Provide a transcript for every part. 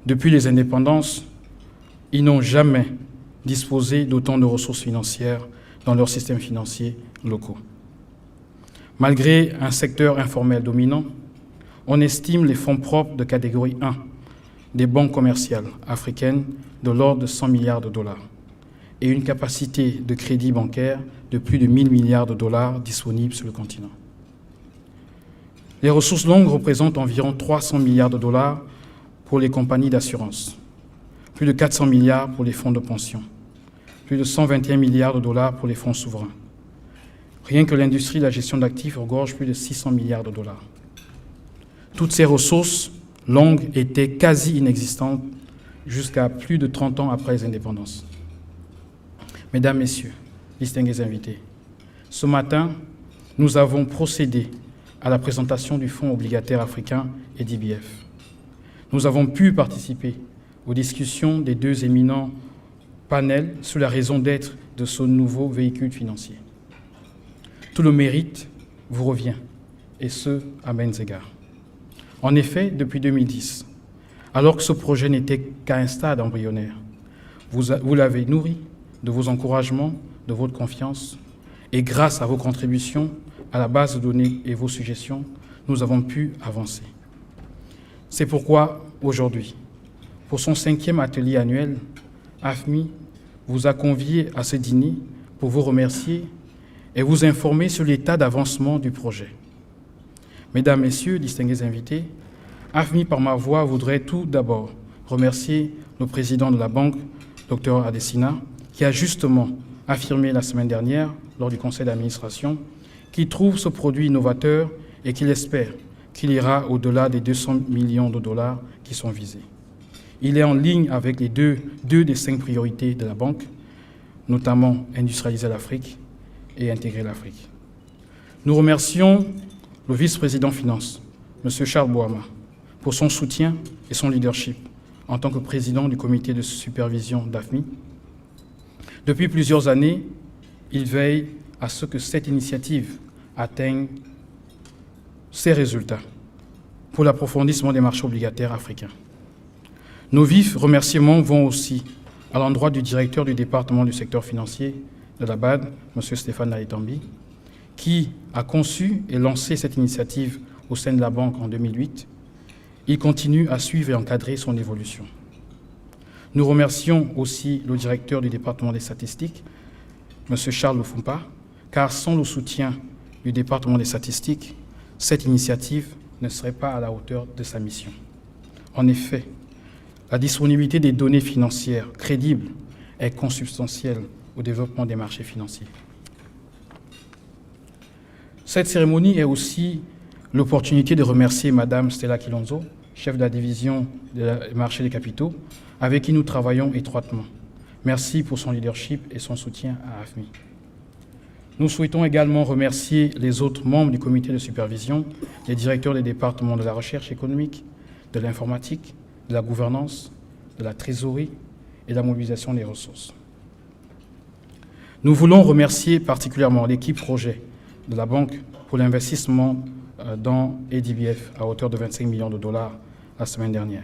Depuis les indépendances, ils n'ont jamais disposé d'autant de ressources financières dans leurs systèmes financiers locaux. Malgré un secteur informel dominant, on estime les fonds propres de catégorie 1 des banques commerciales africaines de l'ordre de 100 milliards de dollars et une capacité de crédit bancaire de plus de 1000 milliards de dollars disponibles sur le continent. Les ressources longues représentent environ 300 milliards de dollars pour les compagnies d'assurance, plus de 400 milliards pour les fonds de pension, plus de 121 milliards de dollars pour les fonds souverains. Rien que l'industrie de la gestion d'actifs regorge plus de 600 milliards de dollars. Toutes ces ressources longues étaient quasi inexistantes jusqu'à plus de 30 ans après les indépendances. Mesdames, Messieurs, distingués invités, ce matin, nous avons procédé à la présentation du Fonds obligataire africain EDBF. Nous avons pu participer aux discussions des deux éminents panels sur la raison d'être de ce nouveau véhicule financier. Tout le mérite vous revient, et ce, à maints égards. En effet, depuis 2010, alors que ce projet n'était qu'à un stade embryonnaire, vous l'avez nourri de vos encouragements, de votre confiance, et grâce à vos contributions à la base de données et vos suggestions, nous avons pu avancer. C'est pourquoi, aujourd'hui, pour son 5e atelier annuel, AFMI vous a convié à ce dîner pour vous remercier et vous informer sur l'état d'avancement du projet. Mesdames, Messieurs, distingués invités, AFMI, par ma voix, voudrait tout d'abord remercier le président de la banque, Dr Adesina, qui a justement affirmé la semaine dernière, lors du conseil d'administration, qu'il trouve ce produit innovateur et qu'il espère qu'il ira au-delà des 200 millions de dollars qui sont visés. Il est en ligne avec les deux des 5 priorités de la banque, notamment industrialiser l'Afrique et intégrer l'Afrique. Nous remercions le vice-président finance, M. Charles Boama, pour son soutien et son leadership en tant que président du comité de supervision d'AFMI. Depuis plusieurs années, il veille à ce que cette initiative atteigne ses résultats pour l'approfondissement des marchés obligataires africains. Nos vifs remerciements vont aussi à l'endroit du directeur du département du secteur financier de la BAD, M. Stéphane Nalitambi, qui a conçu et lancé cette initiative au sein de la banque en 2008. Il continue à suivre et encadrer son évolution. Nous remercions aussi le directeur du département des statistiques, M. Charles Lufumpa, car sans le soutien du département des statistiques, cette initiative ne serait pas à la hauteur de sa mission. En effet, la disponibilité des données financières crédibles est consubstantielle au développement des marchés financiers. Cette cérémonie est aussi l'opportunité de remercier Mme Stella Kilonzo, chef de la division des marchés des capitaux, avec qui nous travaillons étroitement. Merci pour son leadership et son soutien à AFMI. Nous souhaitons également remercier les autres membres du comité de supervision, les directeurs des départements de la recherche économique, de l'informatique, de la gouvernance, de la trésorerie et de la mobilisation des ressources. Nous voulons remercier particulièrement l'équipe projet de la banque pour l'investissement dans EDBF à hauteur de 25 millions de dollars la semaine dernière.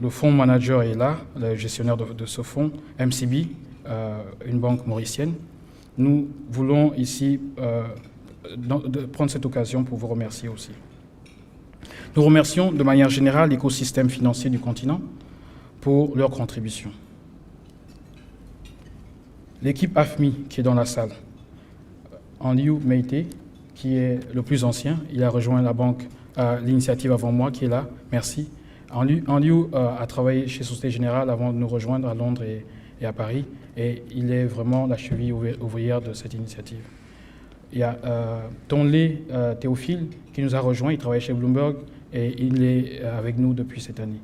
Le fonds manager est là, le gestionnaire de ce fonds, MCB, une banque mauricienne. Nous voulons ici prendre cette occasion pour vous remercier aussi. Nous remercions de manière générale l'écosystème financier du continent pour leur contribution. L'équipe AFMI qui est dans la salle, Anliu Meite, qui est le plus ancien, il a rejoint la banque, l'initiative avant moi, qui est là, merci. Anliu a travaillé chez Société Générale avant de nous rejoindre à Londres et à Paris, et il est vraiment la cheville ouvrière de cette initiative. Il y a Tonlé Théophile qui nous a rejoint, il travaille chez Bloomberg et il est avec nous depuis cette année.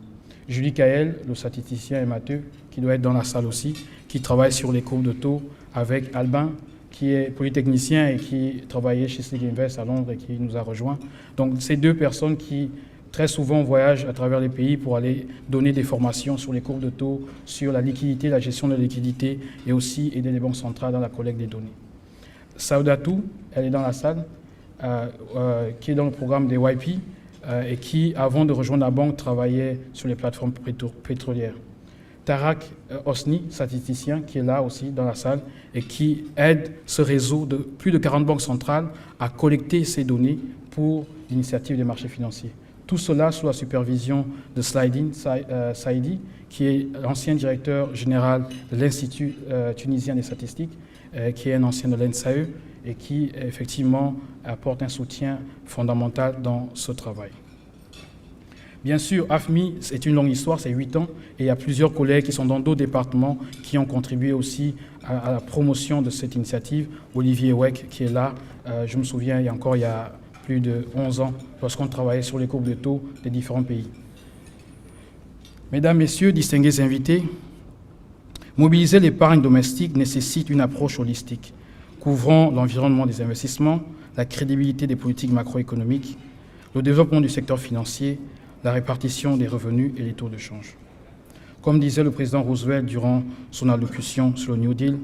Julie Kael, le statisticien et matheux, qui doit être dans la salle aussi, qui travaille sur les courbes de taux avec Albin, qui est polytechnicien et qui travaillait chez Slig Invest à Londres et qui nous a rejoints. Donc, ces deux personnes qui, très souvent, voyagent à travers les pays pour aller donner des formations sur les courbes de taux, sur la liquidité, la gestion de la liquidité et aussi aider les banques centrales dans la collecte des données. Saoudatou, elle est dans la salle, qui est dans le programme des YP, et qui, avant de rejoindre la banque, travaillait sur les plateformes pétrolières. Tarak Hosni, statisticien, qui est là aussi dans la salle et qui aide ce réseau de plus de 40 banques centrales à collecter ces données pour l'initiative des marchés financiers. Tout cela sous la supervision de Slaidine Saidi, qui est l'ancien directeur général de l'Institut tunisien des statistiques, qui est un ancien de l'ENSAE et qui effectivement apporte un soutien fondamental dans ce travail. Bien sûr, AFMI, c'est une longue histoire, c'est 8 ans, et il y a plusieurs collègues qui sont dans d'autres départements qui ont contribué aussi à la promotion de cette initiative. Olivier Weck, qui est là, je me souviens, il y a plus de 11 ans, lorsqu'on travaillait sur les courbes de taux des différents pays. Mesdames, Messieurs, distingués invités, mobiliser l'épargne domestique nécessite une approche holistique, couvrant l'environnement des investissements, la crédibilité des politiques macroéconomiques, le développement du secteur financier, la répartition des revenus et les taux de change. Comme disait le président Roosevelt durant son allocution sur le New Deal,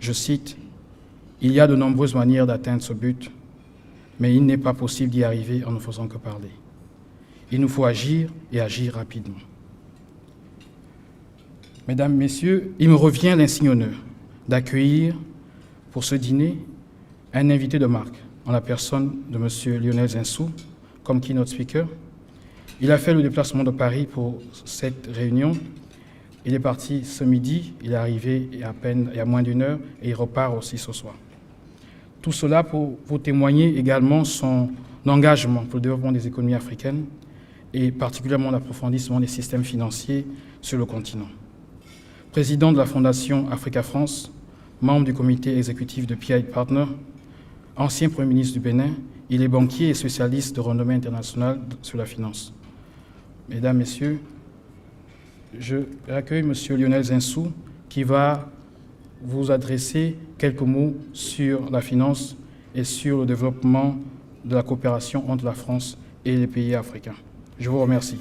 je cite, « Il y a de nombreuses manières d'atteindre ce but, mais il n'est pas possible d'y arriver en ne faisant que parler. Il nous faut agir et agir rapidement. » Mesdames, Messieurs, il me revient l'insigne honneur d'accueillir pour ce dîner un invité de marque, en la personne de M. Lionel Zinsou, comme keynote speaker. Il a fait le déplacement de Paris pour cette réunion. Il est parti ce midi, il est arrivé il y a moins d'1 heure et il repart aussi ce soir. Tout cela pour témoigner également son engagement pour le développement des économies africaines et particulièrement l'approfondissement des systèmes financiers sur le continent. Président de la Fondation Africa France, membre du comité exécutif de PI Partners, ancien Premier ministre du Bénin, il est banquier et spécialiste de renommée internationale sur la finance. Mesdames, Messieurs, je accueille M. Lionel Zinsou qui va vous adresser quelques mots sur la finance et sur le développement de la coopération entre la France et les pays africains. Je vous remercie.